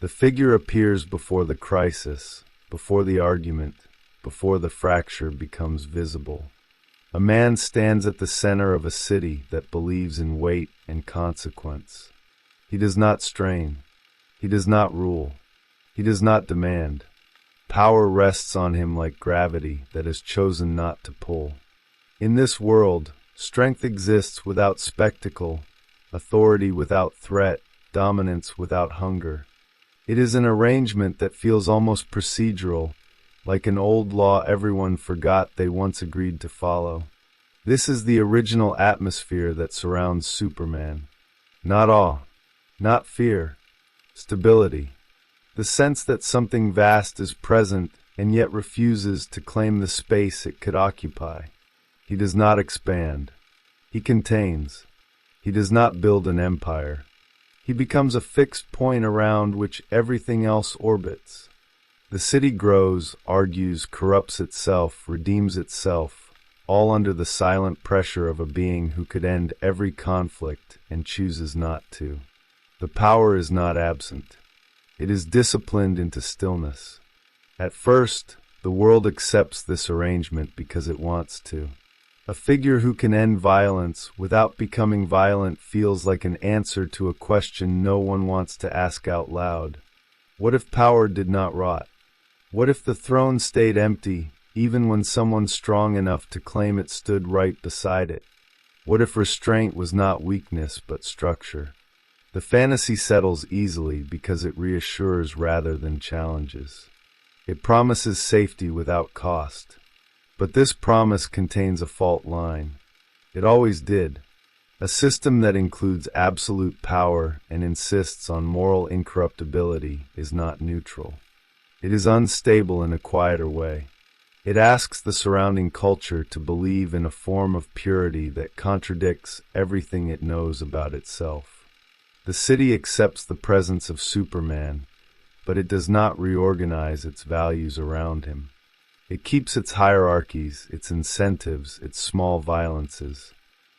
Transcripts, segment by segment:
The figure appears before the crisis, before the argument, before the fracture becomes visible. A man stands at the center of a city that believes in weight and consequence. He does not strain. He does not rule. He does not demand. Power rests on him like gravity that has chosen not to pull. In this world, strength exists without spectacle, authority without threat, dominance without hunger. It is an arrangement that feels almost procedural, like an old law everyone forgot they once agreed to follow. This is the original atmosphere that surrounds Superman. Not awe, not fear, stability. The sense that something vast is present and yet refuses to claim the space it could occupy. He does not expand. He contains. He does not build an empire. He becomes a fixed point around which everything else orbits. The city grows, argues, corrupts itself, redeems itself, all under the silent pressure of a being who could end every conflict and chooses not to. The power is not absent. It is disciplined into stillness. At first, the world accepts this arrangement because it wants to. A figure who can end violence without becoming violent feels like an answer to a question no one wants to ask out loud. What if power did not rot? What if the throne stayed empty, even when someone strong enough to claim it stood right beside it? What if restraint was not weakness but structure? The fantasy settles easily because it reassures rather than challenges. It promises safety without cost. But this promise contains a fault line. It always did. A system that includes absolute power and insists on moral incorruptibility is not neutral. It is unstable in a quieter way. It asks the surrounding culture to believe in a form of purity that contradicts everything it knows about itself. The city accepts the presence of Superman, but it does not reorganize its values around him. It keeps its hierarchies, its incentives, its small violences.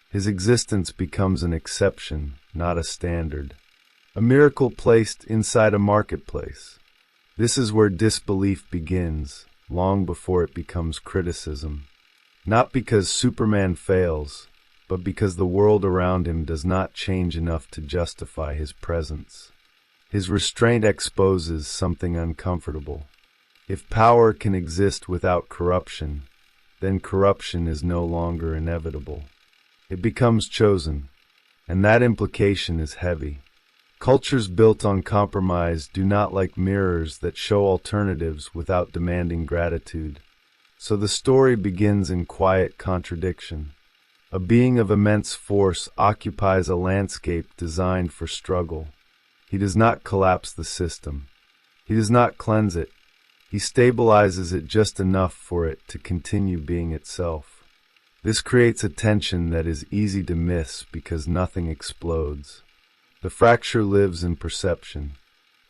His existence becomes an exception, not a standard. A miracle placed inside a marketplace. This is where disbelief begins, long before it becomes criticism. Not because Superman fails, but because the world around him does not change enough to justify his presence. His restraint exposes something uncomfortable. If power can exist without corruption, then corruption is no longer inevitable. It becomes chosen, and that implication is heavy. Cultures built on compromise do not like mirrors that show alternatives without demanding gratitude. So the story begins in quiet contradiction. A being of immense force occupies a landscape designed for struggle. He does not collapse the system. He does not cleanse it. He stabilizes it just enough for it to continue being itself. This creates a tension that is easy to miss because nothing explodes. The fracture lives in perception.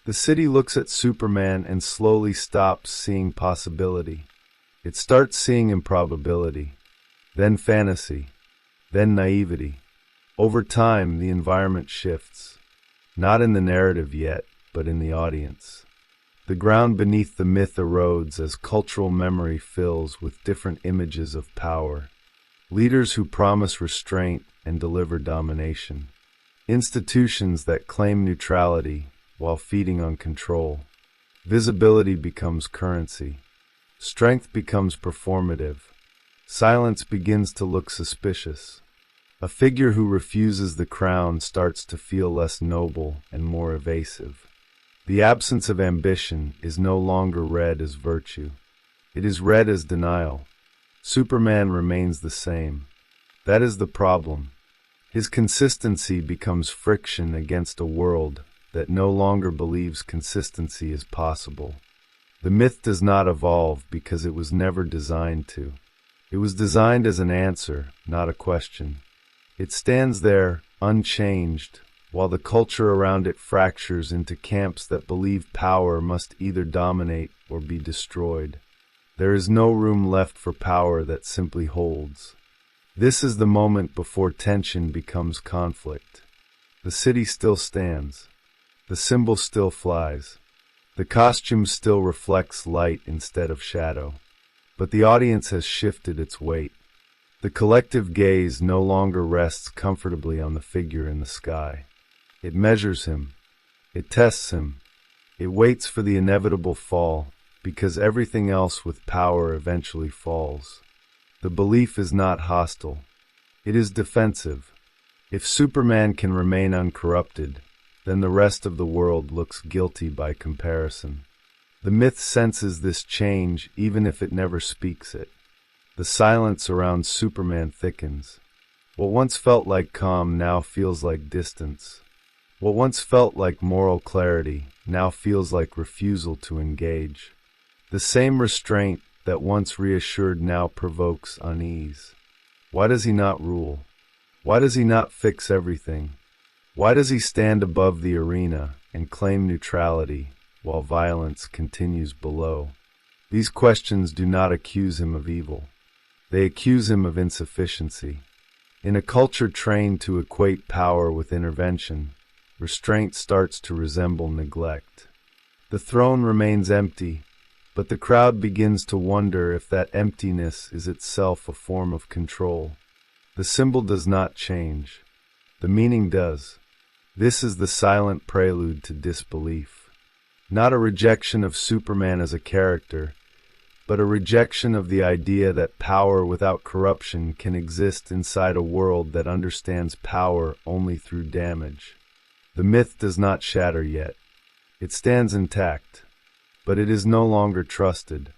The city looks at Superman and slowly stops seeing possibility. It starts seeing improbability, then fantasy, then naivety. Over time, the environment shifts, not in the narrative yet, but in the audience. The ground beneath the myth erodes as cultural memory fills with different images of power. Leaders who promise restraint and deliver domination. Institutions that claim neutrality while feeding on control. Visibility becomes currency. Strength becomes performative. Silence begins to look suspicious. A figure who refuses the crown starts to feel less noble and more evasive. The absence of ambition is no longer read as virtue. It is read as denial. Superman remains the same. That is the problem. His consistency becomes friction against a world that no longer believes consistency is possible. The myth does not evolve because it was never designed to. It was designed as an answer, not a question. It stands there, unchanged, while the culture around it fractures into camps that believe power must either dominate or be destroyed. There is no room left for power that simply holds. This is the moment before tension becomes conflict. The city still stands. The symbol still flies. The costume still reflects light instead of shadow. But the audience has shifted its weight. The collective gaze no longer rests comfortably on the figure in the sky. It measures him. It tests him. It waits for the inevitable fall, because everything else with power eventually falls. The belief is not hostile. It is defensive. If Superman can remain uncorrupted, then the rest of the world looks guilty by comparison. The myth senses this change even if it never speaks it. The silence around Superman thickens. What once felt like calm now feels like distance. What once felt like moral clarity now feels like refusal to engage. The same restraint that once reassured now provokes unease. Why does he not rule? Why does he not fix everything? Why does he stand above the arena and claim neutrality while violence continues below? These questions do not accuse him of evil. They accuse him of insufficiency. In a culture trained to equate power with intervention, restraint starts to resemble neglect. The throne remains empty, but the crowd begins to wonder if that emptiness is itself a form of control. The symbol does not change. The meaning does. This is the silent prelude to disbelief. Not a rejection of Superman as a character, but a rejection of the idea that power without corruption can exist inside a world that understands power only through damage. The myth does not shatter yet. It stands intact, but it is no longer trusted.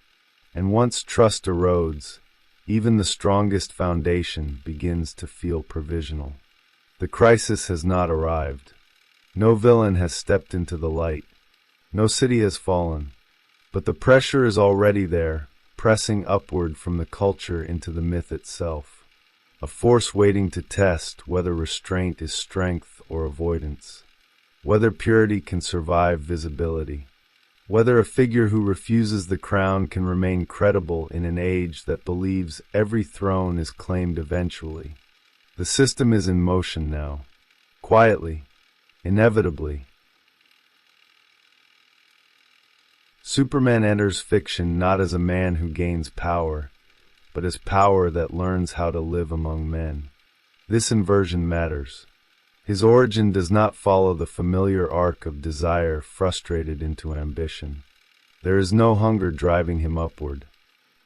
And once trust erodes, even the strongest foundation begins to feel provisional. The crisis has not arrived. No villain has stepped into the light. No city has fallen. But the pressure is already there, pressing upward from the culture into the myth itself. A force waiting to test whether restraint is strength or avoidance. Whether purity can survive visibility. Whether a figure who refuses the crown can remain credible in an age that believes every throne is claimed eventually. The system is in motion now. Quietly. Inevitably. Superman enters fiction not as a man who gains power, but as power that learns how to live among men. This inversion matters. His origin does not follow the familiar arc of desire frustrated into ambition. There is no hunger driving him upward,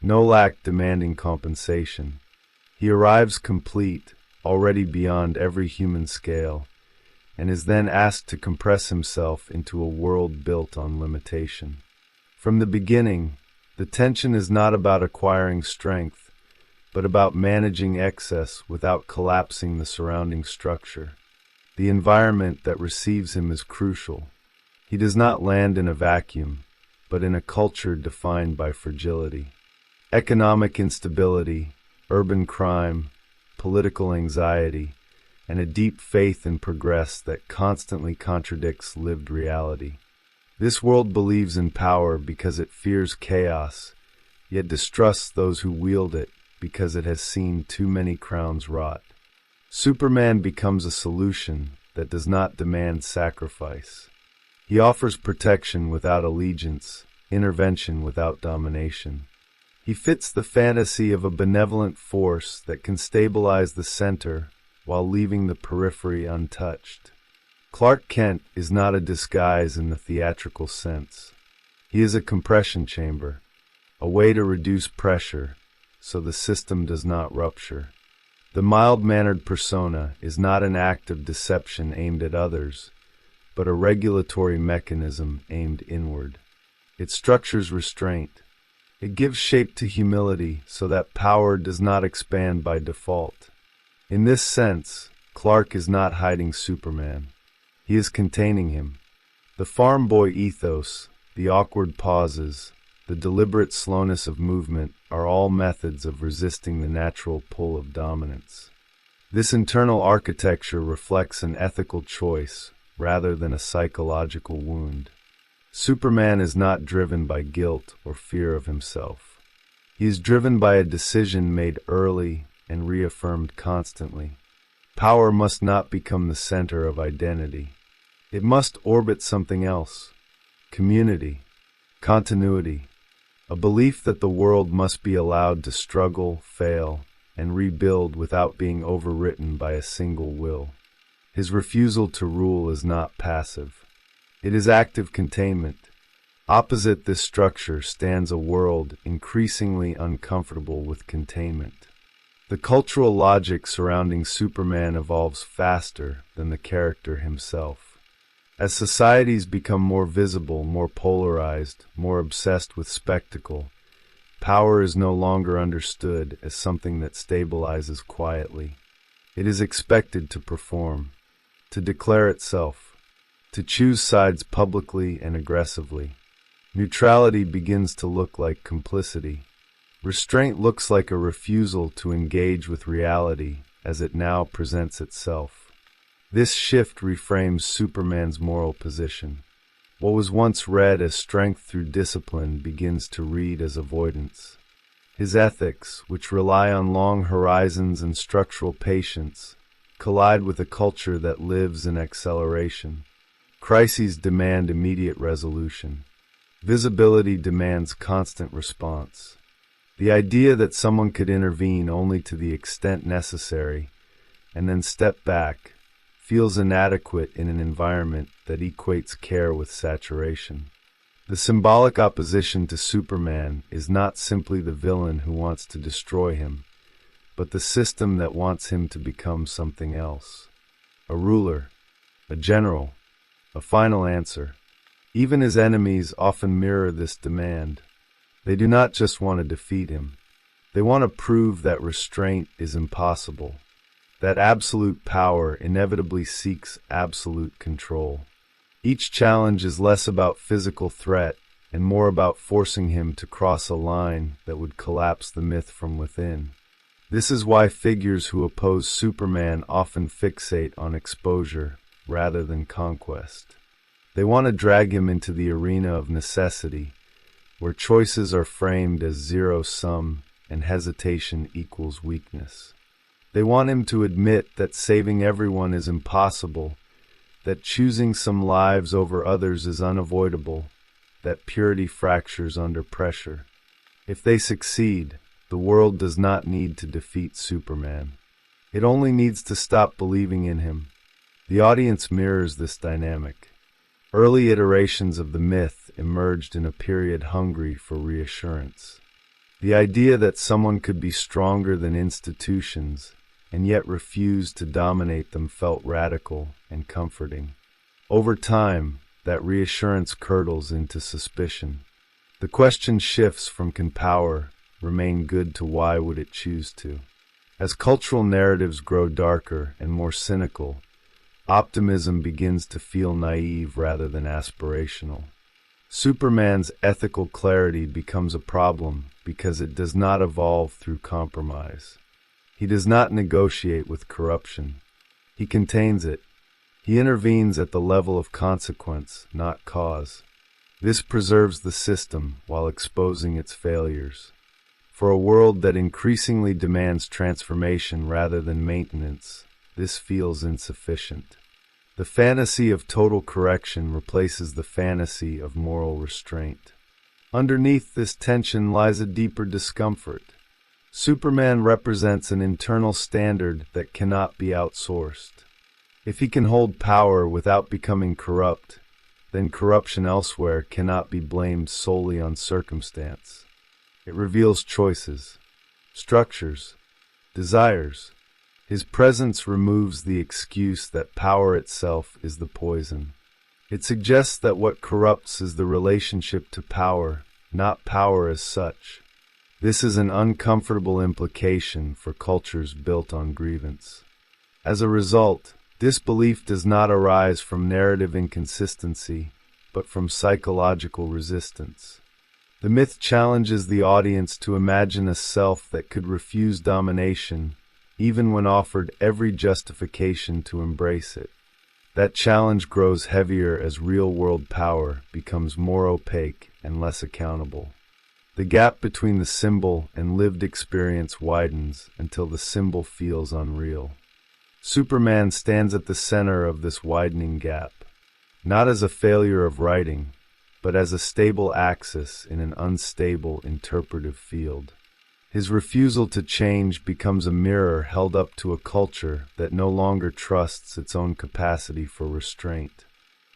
no lack demanding compensation. He arrives complete, already beyond every human scale, and is then asked to compress himself into a world built on limitation. From the beginning, the tension is not about acquiring strength, but about managing excess without collapsing the surrounding structure. The environment that receives him is crucial. He does not land in a vacuum, but in a culture defined by fragility. Economic instability, urban crime, political anxiety, and a deep faith in progress that constantly contradicts lived reality. This world believes in power because it fears chaos, yet distrusts those who wield it because it has seen too many crowns rot. Superman becomes a solution that does not demand sacrifice. He offers protection without allegiance, intervention without domination. He fits the fantasy of a benevolent force that can stabilize the center while leaving the periphery untouched. Clark Kent is not a disguise in the theatrical sense. He is a compression chamber, a way to reduce pressure so the system does not rupture. The mild-mannered persona is not an act of deception aimed at others, but a regulatory mechanism aimed inward. It structures restraint. It gives shape to humility so that power does not expand by default. In this sense, Clark is not hiding Superman. He is containing him. The farm boy ethos, the awkward pauses, the deliberate slowness of movement are all methods of resisting the natural pull of dominance. This internal architecture reflects an ethical choice rather than a psychological wound. Superman is not driven by guilt or fear of himself. He is driven by a decision made early and reaffirmed constantly. Power must not become the center of identity. It must orbit something else: community, continuity, a belief that the world must be allowed to struggle, fail, and rebuild without being overwritten by a single will. His refusal to rule is not passive. It is active containment. Opposite this structure stands a world increasingly uncomfortable with containment. The cultural logic surrounding Superman evolves faster than the character himself. As societies become more visible, more polarized, more obsessed with spectacle, power is no longer understood as something that stabilizes quietly. It is expected to perform, to declare itself, to choose sides publicly and aggressively. Neutrality begins to look like complicity. Restraint looks like a refusal to engage with reality as it now presents itself. This shift reframes Superman's moral position. What was once read as strength through discipline begins to read as avoidance. His ethics, which rely on long horizons and structural patience, collide with a culture that lives in acceleration. Crises demand immediate resolution. Visibility demands constant response. The idea that someone could intervene only to the extent necessary and then step back feels inadequate in an environment that equates care with saturation. The symbolic opposition to Superman is not simply the villain who wants to destroy him, but the system that wants him to become something else. A ruler, a general, a final answer. Even his enemies often mirror this demand. They do not just want to defeat him. They want to prove that restraint is impossible, that absolute power inevitably seeks absolute control. Each challenge is less about physical threat and more about forcing him to cross a line that would collapse the myth from within. This is why figures who oppose Superman often fixate on exposure rather than conquest. They want to drag him into the arena of necessity, where choices are framed as zero-sum and hesitation equals weakness. They want him to admit that saving everyone is impossible, that choosing some lives over others is unavoidable, that purity fractures under pressure. If they succeed, the world does not need to defeat Superman. It only needs to stop believing in him. The audience mirrors this dynamic. Early iterations of the myth emerged in a period hungry for reassurance. The idea that someone could be stronger than institutions and yet refuse to dominate them felt radical and comforting. Over time, that reassurance curdles into suspicion. The question shifts from can power remain good to why would it choose to? As cultural narratives grow darker and more cynical, optimism begins to feel naive rather than aspirational. Superman's ethical clarity becomes a problem because it does not evolve through compromise. He does not negotiate with corruption. He contains it. He intervenes at the level of consequence, not cause. This preserves the system while exposing its failures. For a world that increasingly demands transformation rather than maintenance, this feels insufficient. The fantasy of total correction replaces the fantasy of moral restraint. Underneath this tension lies a deeper discomfort. Superman represents an internal standard that cannot be outsourced. If he can hold power without becoming corrupt, then corruption elsewhere cannot be blamed solely on circumstance. It reveals choices, structures, desires. His presence removes the excuse that power itself is the poison. It suggests that what corrupts is the relationship to power, not power as such. This is an uncomfortable implication for cultures built on grievance. As a result, disbelief does not arise from narrative inconsistency, but from psychological resistance. The myth challenges the audience to imagine a self that could refuse domination, even when offered every justification to embrace it. That challenge grows heavier as real-world power becomes more opaque and less accountable. The gap between the symbol and lived experience widens until the symbol feels unreal. Superman stands at the center of this widening gap. not as a failure of writing, but as a stable axis in an unstable interpretive field. His refusal to change becomes a mirror held up to a culture that no longer trusts its own capacity for restraint.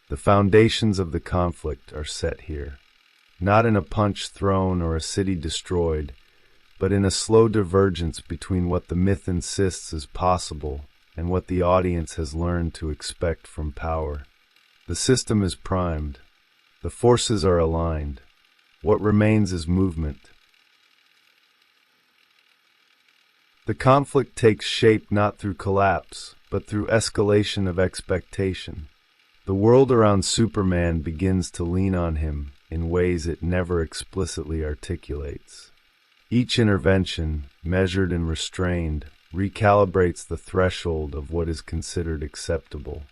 The foundations of the conflict are set here, not in a punch thrown or a city destroyed, but in a slow divergence between what the myth insists is possible and what the audience has learned to expect from power. The system is primed. The forces are aligned. What remains is movement. The conflict takes shape not through collapse, but through escalation of expectation. The world around Superman begins to lean on him in ways it never explicitly articulates. Each intervention, measured and restrained, recalibrates the threshold of what is considered acceptable.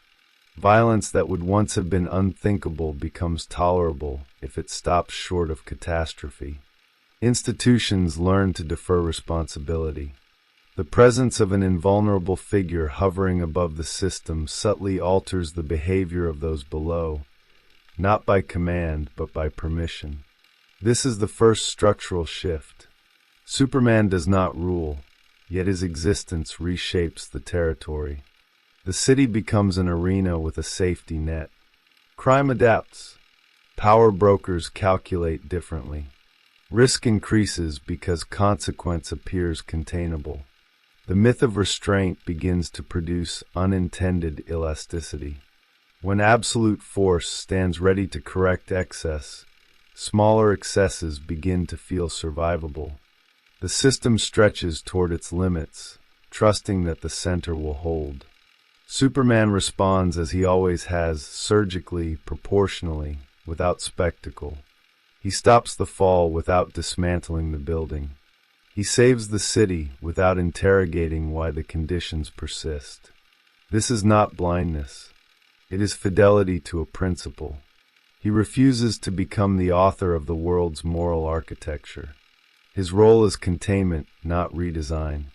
Violence that would once have been unthinkable becomes tolerable if it stops short of catastrophe. Institutions learn to defer responsibility. The presence of an invulnerable figure hovering above the system subtly alters the behavior of those below, not by command but by permission. This is the first structural shift. Superman does not rule, yet his existence reshapes the territory. The city becomes an arena with a safety net. Crime adapts. Power brokers calculate differently. Risk increases because consequence appears containable. The myth of restraint begins to produce unintended elasticity. When absolute force stands ready to correct excess, smaller excesses begin to feel survivable. The system stretches toward its limits, trusting that the center will hold. Superman responds as he always has, surgically, proportionally, without spectacle. He stops the fall without dismantling the building. He saves the city without interrogating why the conditions persist. This is not blindness. It is fidelity to a principle. He refuses to become the author of the world's moral architecture. His role is containment, not redesign.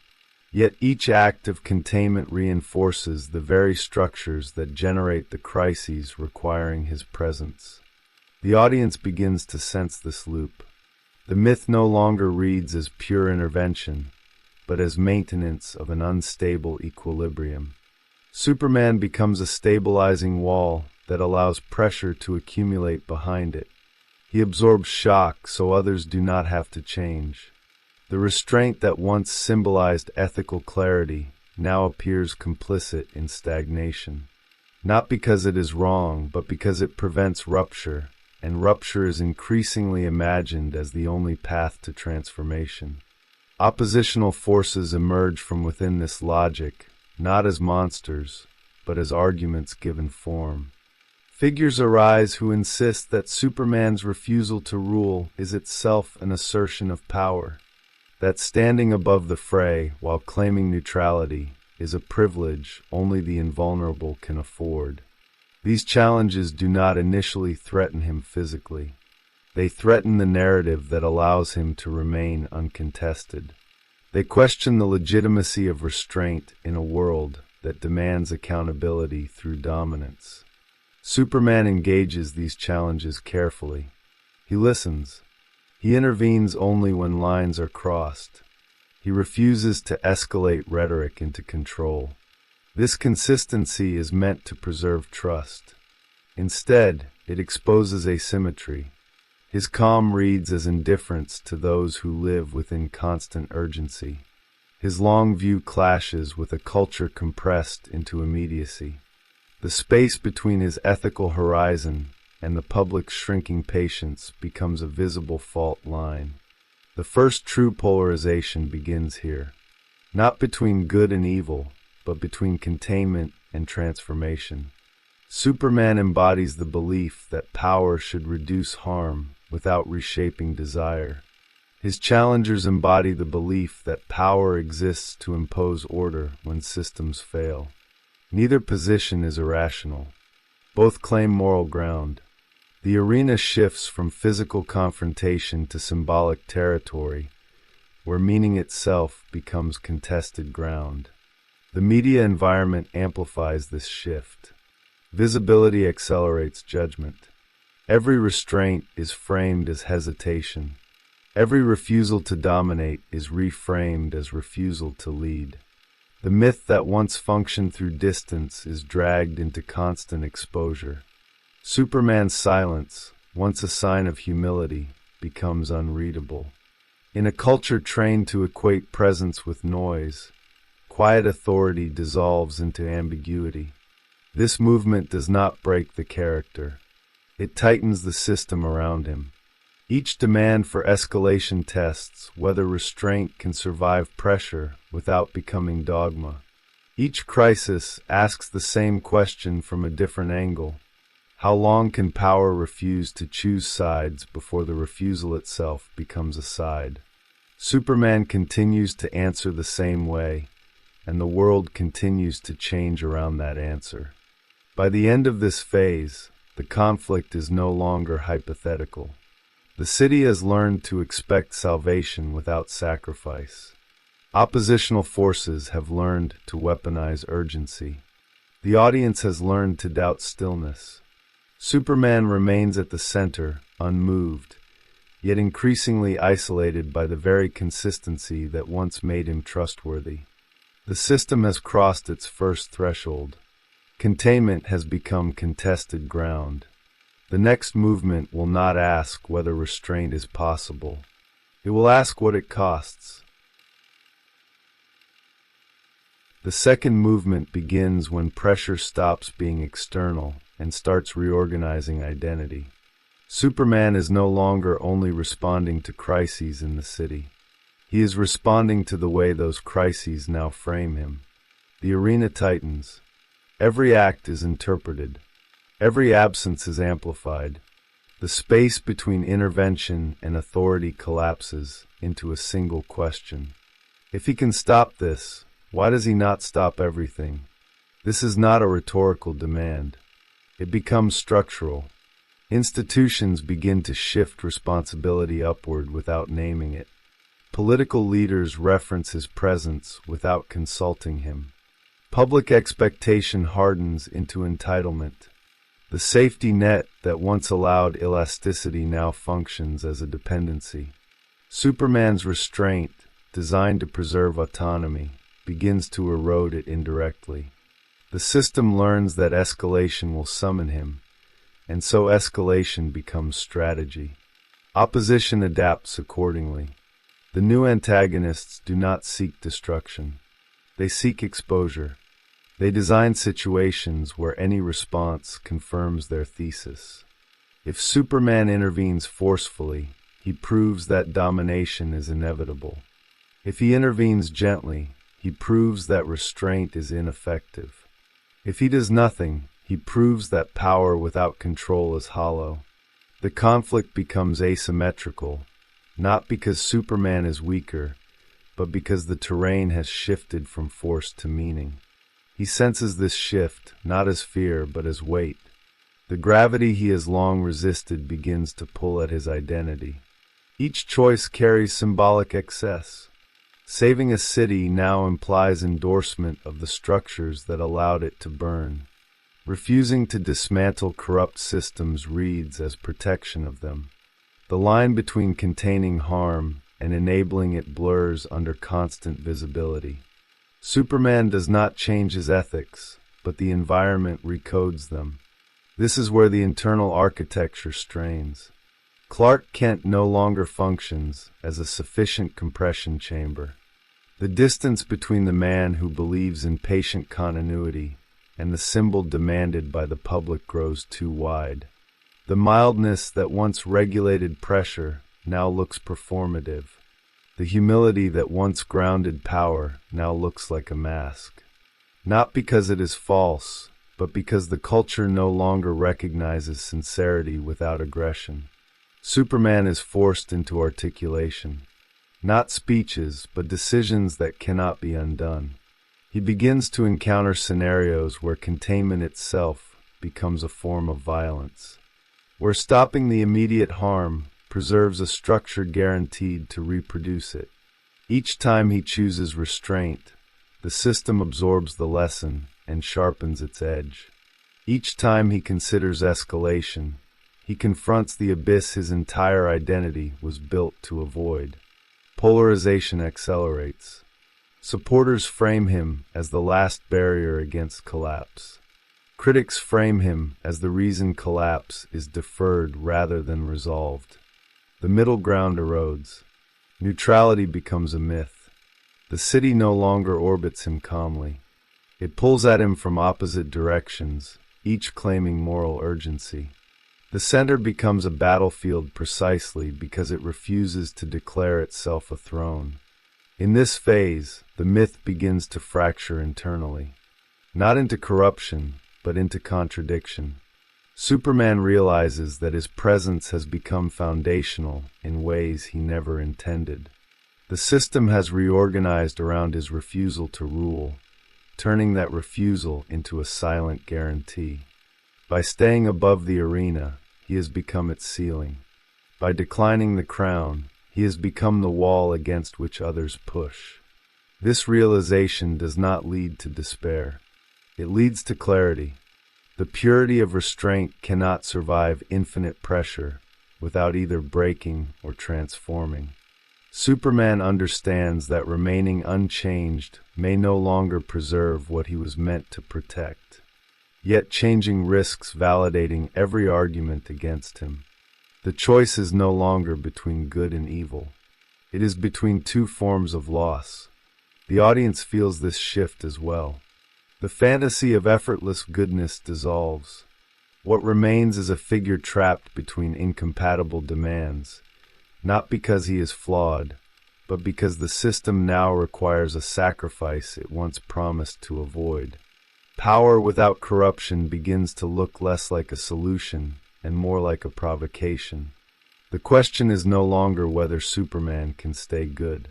Yet each act of containment reinforces the very structures that generate the crises requiring his presence. The audience begins to sense this loop. The myth no longer reads as pure intervention, but as maintenance of an unstable equilibrium. Superman becomes a stabilizing wall that allows pressure to accumulate behind it. He absorbs shock so others do not have to change. The restraint that once symbolized ethical clarity now appears complicit in stagnation. Not because it is wrong, but because it prevents rupture, and rupture is increasingly imagined as the only path to transformation. Oppositional forces emerge from within this logic, not as monsters, but as arguments given form. Figures arise who insist that Superman's refusal to rule is itself an assertion of power, that standing above the fray while claiming neutrality is a privilege only the invulnerable can afford. These challenges do not initially threaten him physically. They threaten the narrative that allows him to remain uncontested. They question the legitimacy of restraint in a world that demands accountability through dominance. Superman engages these challenges carefully. He listens. He intervenes only when lines are crossed. He refuses to escalate rhetoric into control. This consistency is meant to preserve trust. Instead, it exposes asymmetry. His calm reads as indifference to those who live within constant urgency. His long view clashes with a culture compressed into immediacy. The space between his ethical horizon and the public's shrinking patience becomes a visible fault line. The first true polarization begins here, not between good and evil, but between containment and transformation. Superman embodies the belief that power should reduce harm without reshaping desire. His challengers embody the belief that power exists to impose order when systems fail. Neither position is irrational. Both claim moral ground. The arena shifts from physical confrontation to symbolic territory, where meaning itself becomes contested ground. The media environment amplifies this shift. Visibility accelerates judgment. Every restraint is framed as hesitation. Every refusal to dominate is reframed as refusal to lead. The myth that once functioned through distance is dragged into constant exposure. Superman's silence, once a sign of humility, becomes unreadable. In a culture trained to equate presence with noise, quiet authority dissolves into ambiguity. This movement does not break the character. It tightens the system around him. Each demand for escalation tests whether restraint can survive pressure without becoming dogma. Each crisis asks the same question from a different angle. How long can power refuse to choose sides before the refusal itself becomes a side? Superman continues to answer the same way, and the world continues to change around that answer. By the end of this phase, the conflict is no longer hypothetical. The city has learned to expect salvation without sacrifice. Oppositional forces have learned to weaponize urgency. The audience has learned to doubt stillness. Superman remains at the center, unmoved, yet increasingly isolated by the very consistency that once made him trustworthy. The system has crossed its first threshold. Containment has become contested ground. The next movement will not ask whether restraint is possible. It will ask what it costs. The second movement begins when pressure stops being external and starts reorganizing identity. Superman is no longer only responding to crises in the city. He is responding to the way those crises now frame him. The arena tightens. Every act is interpreted. Every absence is amplified. The space between intervention and authority collapses into a single question. If he can stop this, why does he not stop everything? This is not a rhetorical demand. It becomes structural. Institutions begin to shift responsibility upward without naming it. Political leaders reference his presence without consulting him. Public expectation hardens into entitlement. The safety net that once allowed elasticity now functions as a dependency. Superman's restraint, designed to preserve autonomy, begins to erode it indirectly. The system learns that escalation will summon him, and so escalation becomes strategy. Opposition adapts accordingly. The new antagonists do not seek destruction. They seek exposure. They design situations where any response confirms their thesis. If Superman intervenes forcefully, he proves that domination is inevitable. If he intervenes gently, he proves that restraint is ineffective. If he does nothing, he proves that power without control is hollow. The conflict becomes asymmetrical, not because Superman is weaker, but because the terrain has shifted from force to meaning. He senses this shift, not as fear, but as weight. The gravity he has long resisted begins to pull at his identity. Each choice carries symbolic excess. Saving a city now implies endorsement of the structures that allowed it to burn. Refusing to dismantle corrupt systems reads as protection of them. The line between containing harm and enabling it blurs under constant visibility. Superman does not change his ethics, but the environment recodes them. This is where the internal architecture strains. Clark Kent no longer functions as a sufficient compression chamber. The distance between the man who believes in patient continuity and the symbol demanded by the public grows too wide. The mildness that once regulated pressure now looks performative. The humility that once grounded power now looks like a mask. Not because it is false, but because the culture no longer recognizes sincerity without aggression. Superman is forced into articulation. Not speeches, but decisions that cannot be undone. He begins to encounter scenarios where containment itself becomes a form of violence, where stopping the immediate harm preserves a structure guaranteed to reproduce it. Each time he chooses restraint, the system absorbs the lesson and sharpens its edge. Each time he considers escalation, he confronts the abyss his entire identity was built to avoid. Polarization accelerates. Supporters frame him as the last barrier against collapse. Critics frame him as the reason collapse is deferred rather than resolved. The middle ground erodes. Neutrality becomes a myth. The city no longer orbits him calmly. It pulls at him from opposite directions, each claiming moral urgency. The center becomes a battlefield precisely because it refuses to declare itself a throne. In this phase, the myth begins to fracture internally, not into corruption, but into contradiction. Superman realizes that his presence has become foundational in ways he never intended. The system has reorganized around his refusal to rule, turning that refusal into a silent guarantee. By staying above the arena, he has become its ceiling. By declining the crown, he has become the wall against which others push. This realization does not lead to despair. It leads to clarity. The purity of restraint cannot survive infinite pressure without either breaking or transforming. Superman understands that remaining unchanged may no longer preserve what he was meant to protect. Yet changing risks validating every argument against him. The choice is no longer between good and evil. It is between two forms of loss. The audience feels this shift as well. The fantasy of effortless goodness dissolves. What remains is a figure trapped between incompatible demands, not because he is flawed, but because the system now requires a sacrifice it once promised to avoid. Power without corruption begins to look less like a solution and more like a provocation. The question is no longer whether Superman can stay good.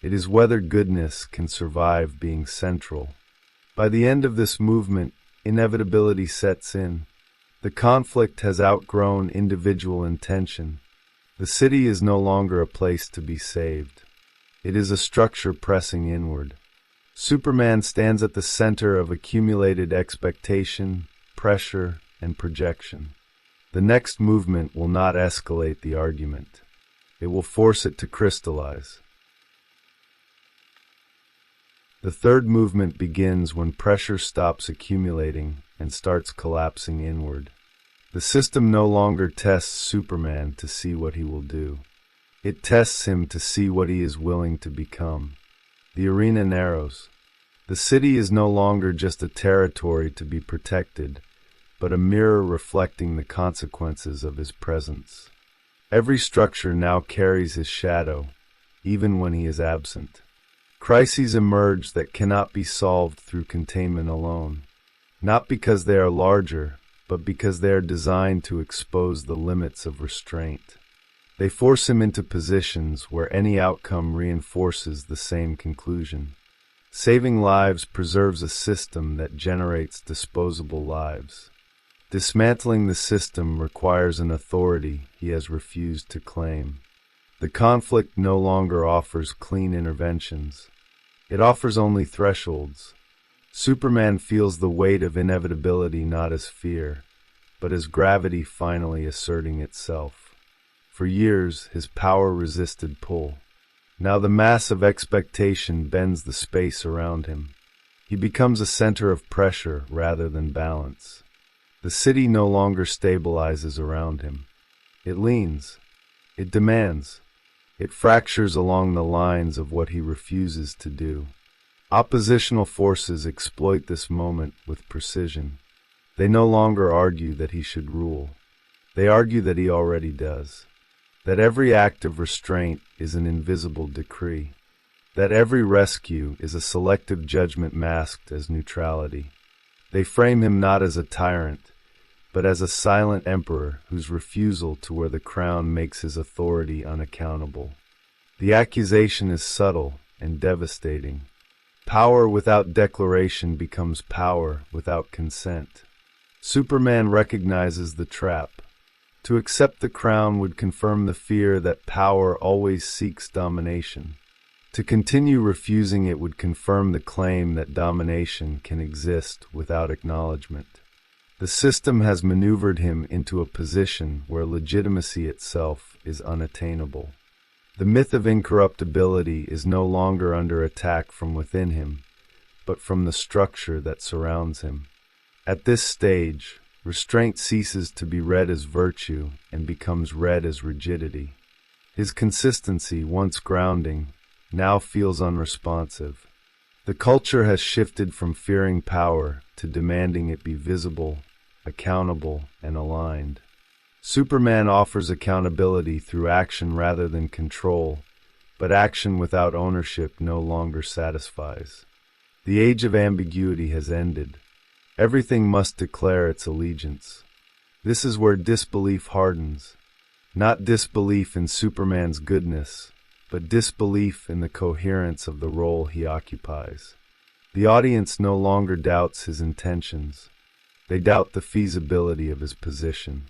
It is whether goodness can survive being central. By the end of this movement, inevitability sets in. The conflict has outgrown individual intention. The city is no longer a place to be saved. It is a structure pressing inward. Superman stands at the center of accumulated expectation, pressure, and projection. The next movement will not escalate the argument. It will force it to crystallize. The third movement begins when pressure stops accumulating and starts collapsing inward. The system no longer tests Superman to see what he will do. It tests him to see what he is willing to become. The arena narrows. The city is no longer just a territory to be protected, but a mirror reflecting the consequences of his presence. Every structure now carries his shadow, even when he is absent. Crises emerge that cannot be solved through containment alone, not because they are larger, but because they are designed to expose the limits of restraint. They force him into positions where any outcome reinforces the same conclusion. Saving lives preserves a system that generates disposable lives. Dismantling the system requires an authority he has refused to claim. The conflict no longer offers clean interventions. It offers only thresholds. Superman feels the weight of inevitability not as fear, but as gravity finally asserting itself. For years, his power resisted pull. Now the mass of expectation bends the space around him. He becomes a center of pressure rather than balance. The city no longer stabilizes around him. It leans. It demands. It fractures along the lines of what he refuses to do. Oppositional forces exploit this moment with precision. They no longer argue that he should rule. They argue that he already does. That every act of restraint is an invisible decree. That every rescue is a selective judgment masked as neutrality. They frame him not as a tyrant, but as a silent emperor whose refusal to wear the crown makes his authority unaccountable. The accusation is subtle and devastating. Power without declaration becomes power without consent. Superman recognizes the trap. To accept the crown would confirm the fear that power always seeks domination. To continue refusing it would confirm the claim that domination can exist without acknowledgement. The system has maneuvered him into a position where legitimacy itself is unattainable. The myth of incorruptibility is no longer under attack from within him, but from the structure that surrounds him. At this stage, restraint ceases to be read as virtue and becomes read as rigidity. His consistency, once grounding, now feels unresponsive. The culture has shifted from fearing power to demanding it be visible, accountable, and aligned. Superman offers accountability through action rather than control, but action without ownership no longer satisfies. The age of ambiguity has ended. Everything must declare its allegiance. This is where disbelief hardens. Not disbelief in Superman's goodness, but disbelief in the coherence of the role he occupies. The audience no longer doubts his intentions. They doubt the feasibility of his position.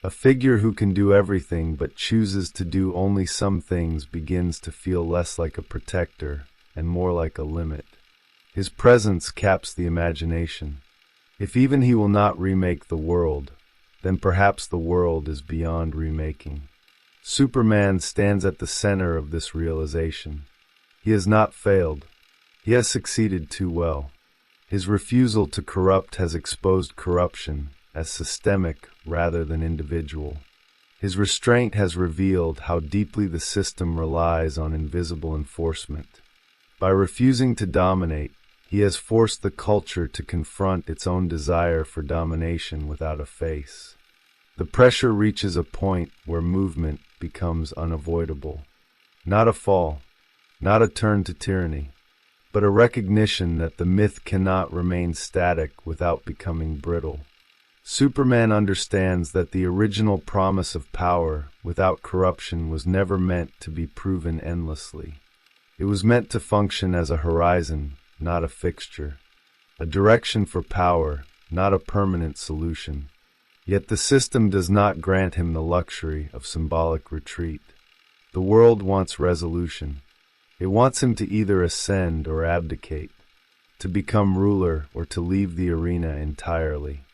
A figure who can do everything but chooses to do only some things begins to feel less like a protector and more like a limit. His presence caps the imagination. If even he will not remake the world, then perhaps the world is beyond remaking. Superman stands at the center of this realization. He has not failed. He has succeeded too well. His refusal to corrupt has exposed corruption as systemic rather than individual. His restraint has revealed how deeply the system relies on invisible enforcement. By refusing to dominate, he has forced the culture to confront its own desire for domination without a face. The pressure reaches a point where movement becomes unavoidable. Not a fall, not a turn to tyranny, but a recognition that the myth cannot remain static without becoming brittle. Superman understands that the original promise of power without corruption was never meant to be proven endlessly. It was meant to function as a horizon, not a fixture, a direction for power, not a permanent solution. Yet the system does not grant him the luxury of symbolic retreat. The world wants resolution. It wants him to either ascend or abdicate, to become ruler or to leave the arena entirely.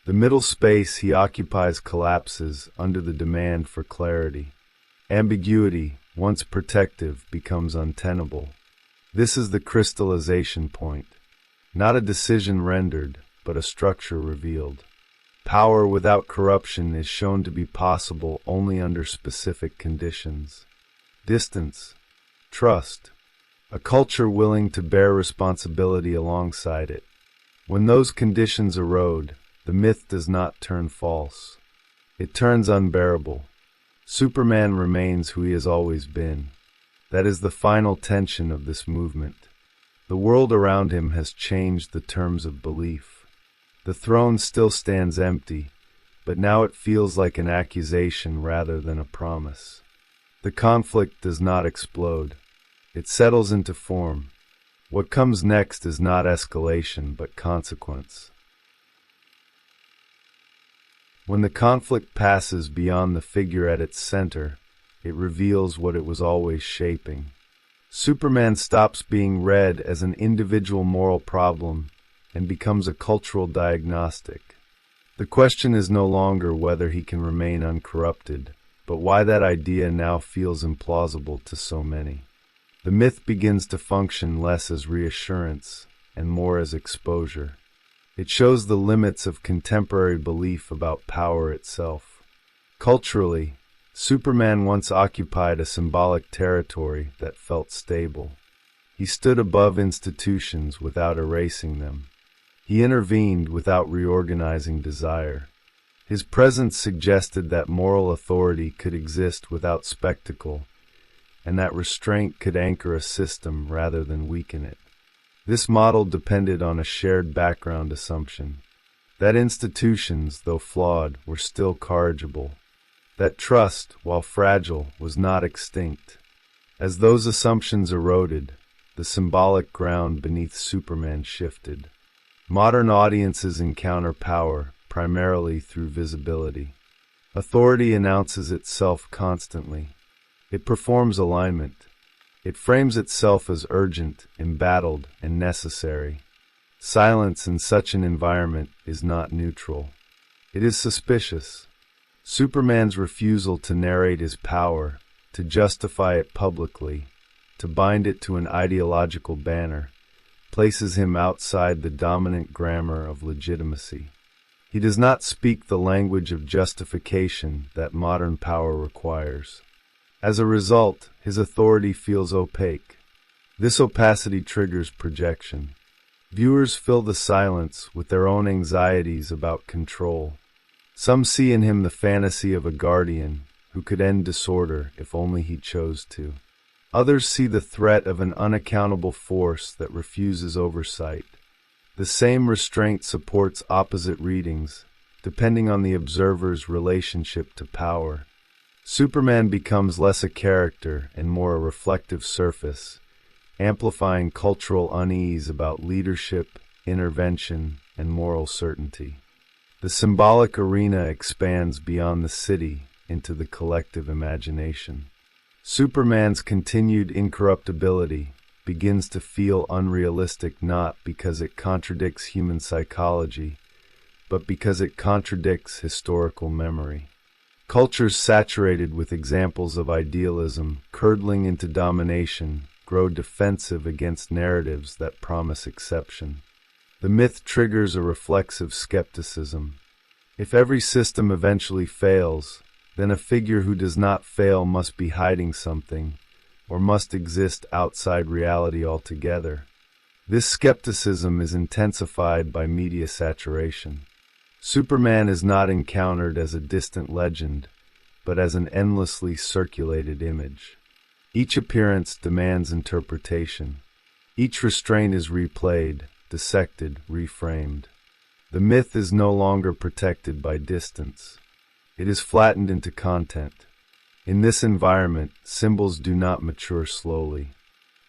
The middle space he occupies collapses under the demand for clarity. Ambiguity, once protective, becomes untenable. This is the crystallization point. Not a decision rendered, but a structure revealed. Power without corruption is shown to be possible only under specific conditions. Distance, trust, a culture willing to bear responsibility alongside it. When those conditions erode, the myth does not turn false. It turns unbearable. Superman remains who he has always been. That is the final tension of this movement. The world around him has changed the terms of belief. The throne still stands empty, but now it feels like an accusation rather than a promise. The conflict does not explode. It settles into form. What comes next is not escalation, but consequence. When the conflict passes beyond the figure at its center, it reveals what it was always shaping. Superman stops being read as an individual moral problem and becomes a cultural diagnostic. The question is no longer whether he can remain uncorrupted, but why that idea now feels implausible to so many. The myth begins to function less as reassurance and more as exposure. It shows the limits of contemporary belief about power itself. Culturally, Superman once occupied a symbolic territory that felt stable. He stood above institutions without erasing them. He intervened without reorganizing desire. His presence suggested that moral authority could exist without spectacle, and that restraint could anchor a system rather than weaken it. This model depended on a shared background assumption, that institutions, though flawed, were still corrigible, that trust, while fragile, was not extinct. As those assumptions eroded, the symbolic ground beneath Superman shifted. Modern audiences encounter power primarily through visibility. Authority announces itself constantly. It performs alignment. It frames itself as urgent, embattled, and necessary. Silence in such an environment is not neutral. It is suspicious. Superman's refusal to narrate his power, to justify it publicly, to bind it to an ideological banner, places him outside the dominant grammar of legitimacy. He does not speak the language of justification that modern power requires. As a result, his authority feels opaque. This opacity triggers projection. Viewers fill the silence with their own anxieties about control. Some see in him the fantasy of a guardian who could end disorder if only he chose to. Others see the threat of an unaccountable force that refuses oversight. The same restraint supports opposite readings, depending on the observer's relationship to power. Superman becomes less a character and more a reflective surface, amplifying cultural unease about leadership, intervention, and moral certainty. The symbolic arena expands beyond the city into the collective imagination. Superman's continued incorruptibility begins to feel unrealistic not because it contradicts human psychology, but because it contradicts historical memory. Cultures saturated with examples of idealism, curdling into domination, grow defensive against narratives that promise exception. The myth triggers a reflexive skepticism. If every system eventually fails, then a figure who does not fail must be hiding something, or must exist outside reality altogether. This skepticism is intensified by media saturation. Superman is not encountered as a distant legend, but as an endlessly circulated image. Each appearance demands interpretation. Each restraint is replayed, dissected, reframed. The myth is no longer protected by distance. It is flattened into content. In this environment, symbols do not mature slowly.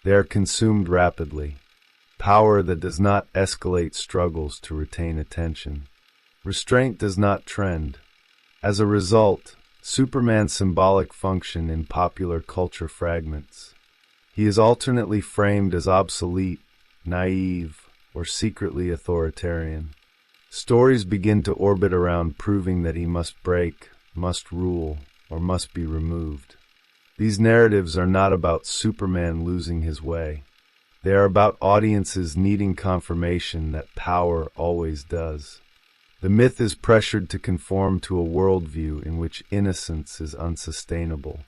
They are consumed rapidly. Power that does not escalate struggles to retain attention. Restraint does not trend. As a result, Superman's symbolic function in popular culture fragments. He is alternately framed as obsolete, naive, or secretly authoritarian. Stories begin to orbit around proving that he must break, must rule, or must be removed. These narratives are not about Superman losing his way. They are about audiences needing confirmation that power always does. The myth is pressured to conform to a worldview in which innocence is unsustainable.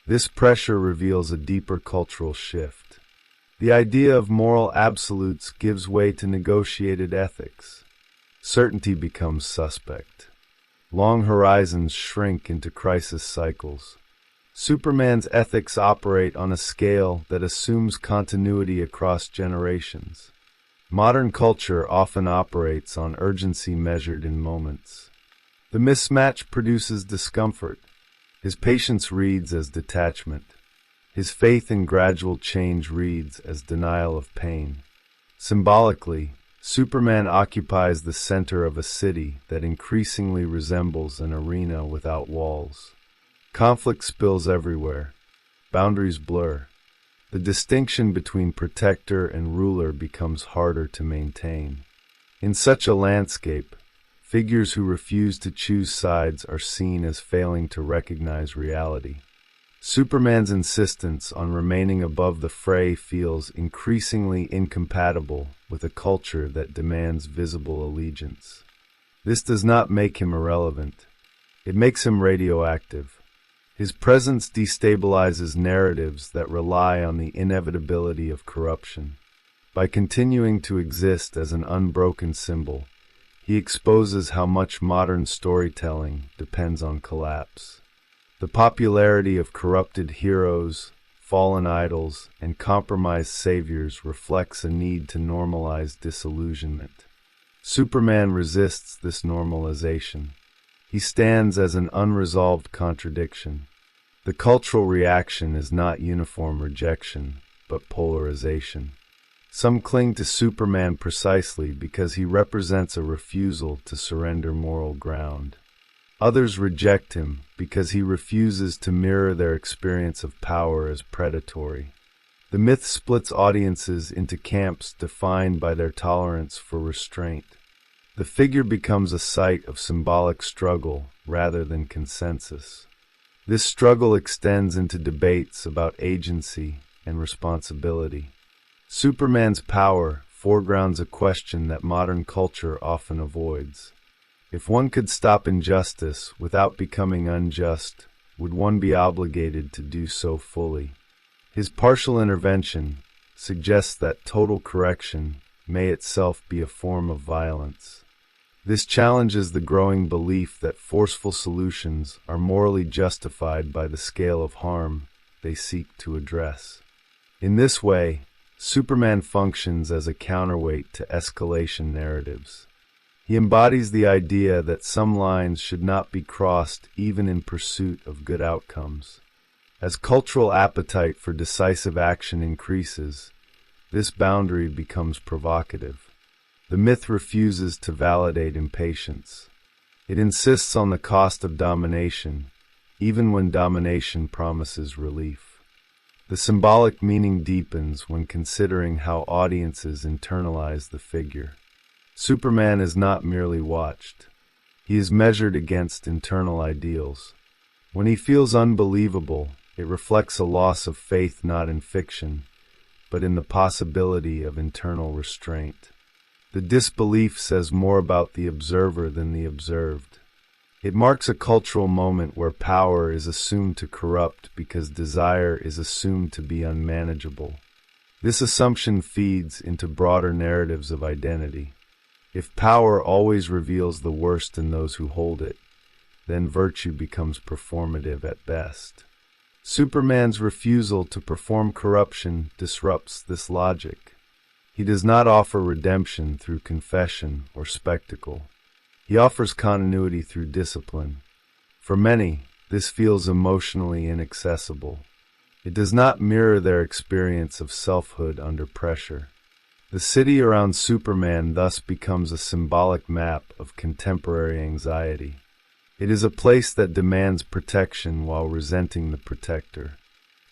This pressure reveals a deeper cultural shift. The idea of moral absolutes gives way to negotiated ethics. Certainty becomes suspect. Long horizons shrink into crisis cycles. Superman's ethics operate on a scale that assumes continuity across generations. Modern culture often operates on urgency measured in moments. The mismatch produces discomfort. His patience reads as detachment. His faith in gradual change reads as denial of pain. Symbolically, Superman occupies the center of a city that increasingly resembles an arena without walls. Conflict spills everywhere. Boundaries blur. The distinction between protector and ruler becomes harder to maintain. In such a landscape, figures who refuse to choose sides are seen as failing to recognize reality. Superman's insistence on remaining above the fray feels increasingly incompatible with a culture that demands visible allegiance. This does not make him irrelevant. It makes him radioactive. His presence destabilizes narratives that rely on the inevitability of corruption. By continuing to exist as an unbroken symbol, he exposes how much modern storytelling depends on collapse. The popularity of corrupted heroes, fallen idols, and compromised saviors reflects a need to normalize disillusionment. Superman resists this normalization. He stands as an unresolved contradiction. The cultural reaction is not uniform rejection, but polarization. Some cling to Superman precisely because he represents a refusal to surrender moral ground. Others reject him because he refuses to mirror their experience of power as predatory. The myth splits audiences into camps defined by their tolerance for restraint. The figure becomes a site of symbolic struggle rather than consensus. This struggle extends into debates about agency and responsibility. Superman's power foregrounds a question that modern culture often avoids. If one could stop injustice without becoming unjust, would one be obligated to do so fully? His partial intervention suggests that total correction may itself be a form of violence. This challenges the growing belief that forceful solutions are morally justified by the scale of harm they seek to address. In this way, Superman functions as a counterweight to escalation narratives. He embodies the idea that some lines should not be crossed even in pursuit of good outcomes. As cultural appetite for decisive action increases, this boundary becomes provocative. The myth refuses to validate impatience. It insists on the cost of domination, even when domination promises relief. The symbolic meaning deepens when considering how audiences internalize the figure. Superman is not merely watched. He is measured against internal ideals. When he feels unbelievable, it reflects a loss of faith not in fiction, but in the possibility of internal restraint. The disbelief says more about the observer than the observed. It marks a cultural moment where power is assumed to corrupt because desire is assumed to be unmanageable. This assumption feeds into broader narratives of identity. If power always reveals the worst in those who hold it, then virtue becomes performative at best. Superman's refusal to perform corruption disrupts this logic. He does not offer redemption through confession or spectacle. He offers continuity through discipline. For many, this feels emotionally inaccessible. It does not mirror their experience of selfhood under pressure. The city around Superman thus becomes a symbolic map of contemporary anxiety. It is a place that demands protection while resenting the protector.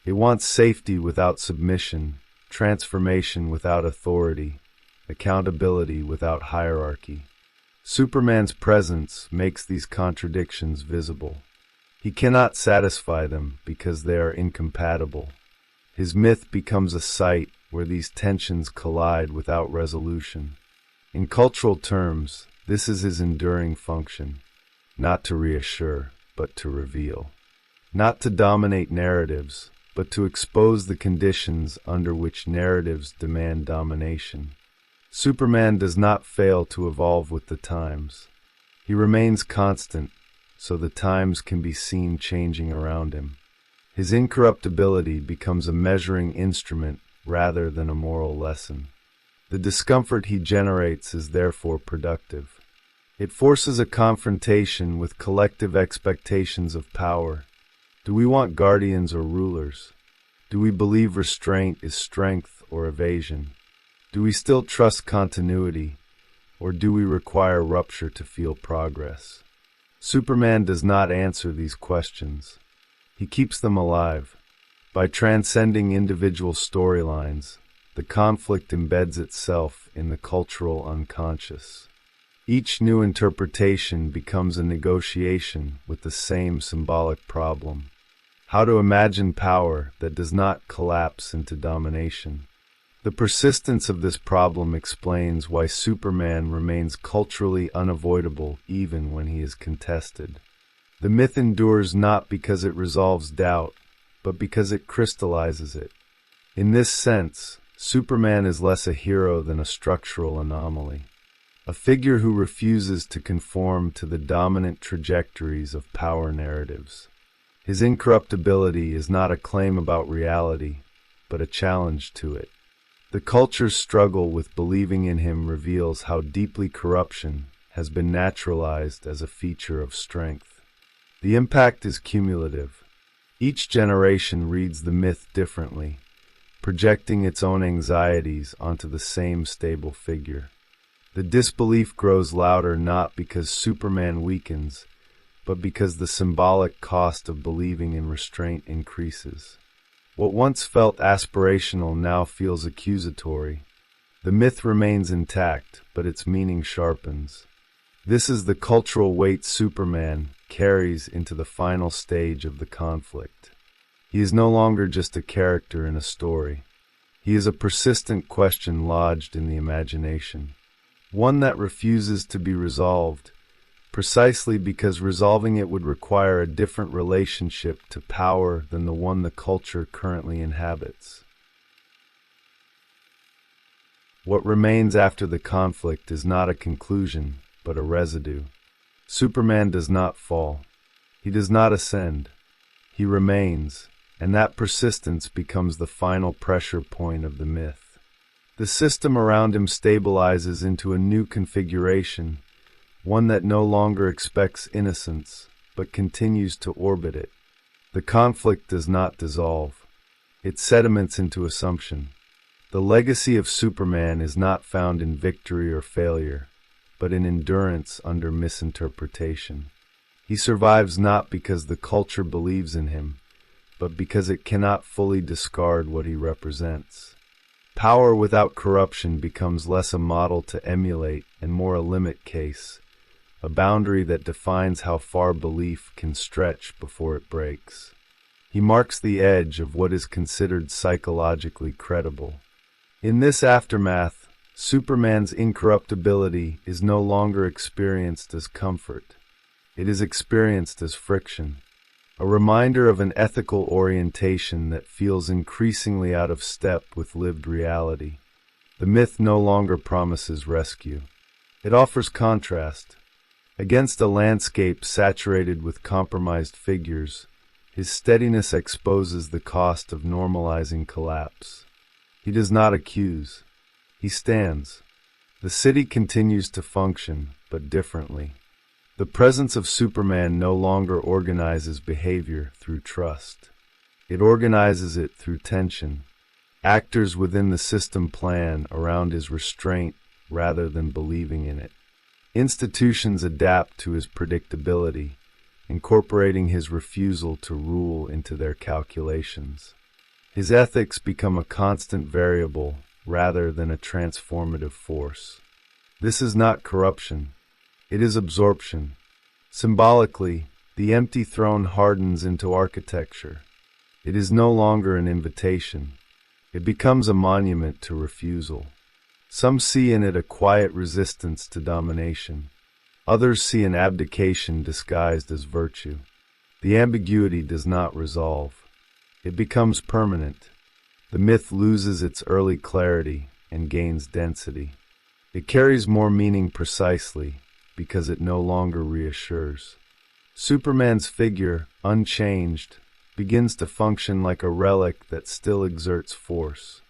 It wants safety without submission, transformation without authority, accountability without hierarchy. Superman's presence makes these contradictions visible. He cannot satisfy them because they are incompatible. His myth becomes a site where these tensions collide without resolution. In cultural terms, this is his enduring function, not to reassure, but to reveal. Not to dominate narratives, but to expose the conditions under which narratives demand domination. Superman does not fail to evolve with the times. He remains constant, so the times can be seen changing around him. His incorruptibility becomes a measuring instrument rather than a moral lesson. The discomfort he generates is therefore productive. It forces a confrontation with collective expectations of power. Do we want guardians or rulers? Do we believe restraint is strength or evasion? Do we still trust continuity, or do we require rupture to feel progress? Superman does not answer these questions. He keeps them alive. By transcending individual storylines, the conflict embeds itself in the cultural unconscious. Each new interpretation becomes a negotiation with the same symbolic problem: how to imagine power that does not collapse into domination. The persistence of this problem explains why Superman remains culturally unavoidable even when he is contested. The myth endures not because it resolves doubt, but because it crystallizes it. In this sense, Superman is less a hero than a structural anomaly, a figure who refuses to conform to the dominant trajectories of power narratives. His incorruptibility is not a claim about reality, but a challenge to it. The culture's struggle with believing in him reveals how deeply corruption has been naturalized as a feature of strength. The impact is cumulative. Each generation reads the myth differently, projecting its own anxieties onto the same stable figure. The disbelief grows louder not because Superman weakens, but because the symbolic cost of believing in restraint increases. What once felt aspirational now feels accusatory. The myth remains intact, but its meaning sharpens. This is the cultural weight Superman carries into the final stage of the conflict. He is no longer just a character in a story. He is a persistent question lodged in the imagination, one that refuses to be resolved, precisely because resolving it would require a different relationship to power than the one the culture currently inhabits. What remains after the conflict is not a conclusion, but a residue. Superman does not fall. He does not ascend. He remains, and that persistence becomes the final pressure point of the myth. The system around him stabilizes into a new configuration, one that no longer expects innocence, but continues to orbit it. The conflict does not dissolve. It sediments into assumption. The legacy of Superman is not found in victory or failure, but in endurance under misinterpretation. He survives not because the culture believes in him, but because it cannot fully discard what he represents. Power without corruption becomes less a model to emulate and more a limit case, a boundary that defines how far belief can stretch before it breaks. He marks the edge of what is considered psychologically credible. In this aftermath, Superman's incorruptibility is no longer experienced as comfort. It is experienced as friction, a reminder of an ethical orientation that feels increasingly out of step with lived reality. The myth no longer promises rescue. It offers contrast. Against a landscape saturated with compromised figures, his steadiness exposes the cost of normalizing collapse. He does not accuse. He stands. The city continues to function, but differently. The presence of Superman no longer organizes behavior through trust. It organizes it through tension. Actors within the system plan around his restraint rather than believing in it. Institutions adapt to his predictability, incorporating his refusal to rule into their calculations. His ethics become a constant variable rather than a transformative force. This is not corruption. It is absorption. Symbolically, the empty throne hardens into architecture. It is no longer an invitation. It becomes a monument to refusal. Some see in it a quiet resistance to domination. Others see an abdication disguised as virtue. The ambiguity does not resolve. It becomes permanent. The myth loses its early clarity and gains density. It carries more meaning precisely because it no longer reassures. Superman's figure, unchanged, begins to function like a relic that still exerts force.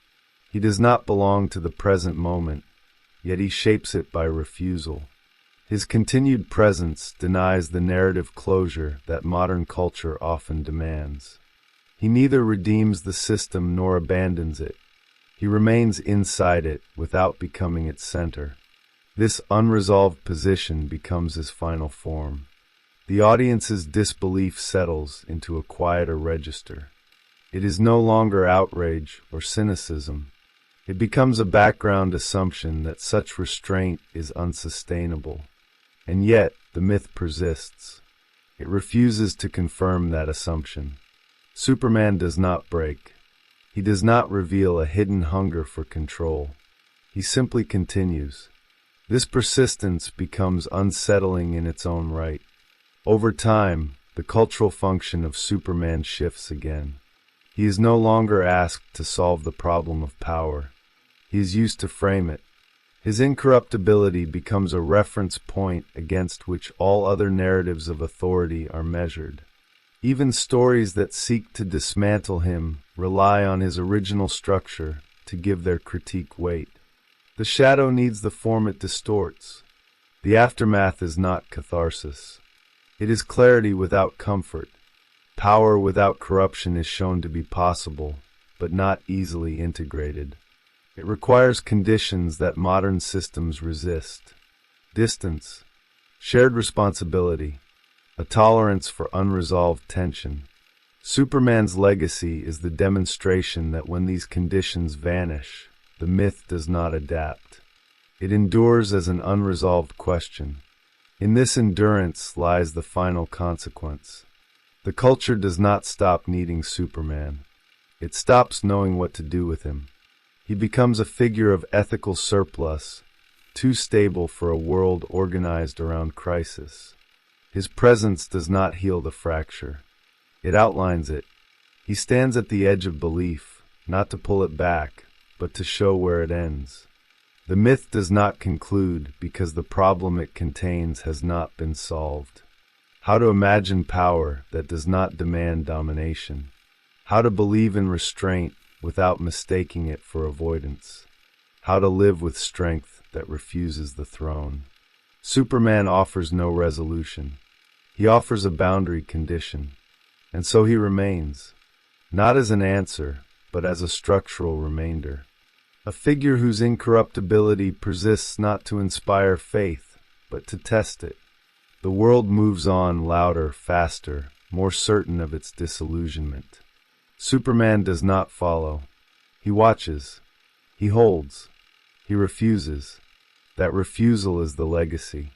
He does not belong to the present moment, yet he shapes it by refusal. His continued presence denies the narrative closure that modern culture often demands. He neither redeems the system nor abandons it. He remains inside it without becoming its center. This unresolved position becomes his final form. The audience's disbelief settles into a quieter register. It is no longer outrage or cynicism. It becomes a background assumption that such restraint is unsustainable. And yet, the myth persists. It refuses to confirm that assumption. Superman does not break. He does not reveal a hidden hunger for control. He simply continues. This persistence becomes unsettling in its own right. Over time, the cultural function of Superman shifts again. He is no longer asked to solve the problem of power. He is used to frame it. His incorruptibility becomes a reference point against which all other narratives of authority are measured. Even stories that seek to dismantle him rely on his original structure to give their critique weight. The shadow needs the form it distorts. The aftermath is not catharsis. It is clarity without comfort. Power without corruption is shown to be possible, but not easily integrated. It requires conditions that modern systems resist. Distance, shared responsibility, a tolerance for unresolved tension. Superman's legacy is the demonstration that when these conditions vanish, the myth does not adapt. It endures as an unresolved question. In this endurance lies the final consequence. The culture does not stop needing Superman. It stops knowing what to do with him. He becomes a figure of ethical surplus, too stable for a world organized around crisis. His presence does not heal the fracture. It outlines it. He stands at the edge of belief, not to pull it back, but to show where it ends. The myth does not conclude because the problem it contains has not been solved. How to imagine power that does not demand domination. How to believe in restraint without mistaking it for avoidance. How to live with strength that refuses the throne. Superman offers no resolution. He offers a boundary condition. And so he remains, not as an answer, but as a structural remainder. A figure whose incorruptibility persists not to inspire faith, but to test it. The world moves on louder, faster, more certain of its disillusionment. Superman does not follow. He watches. He holds. He refuses. That refusal is the legacy.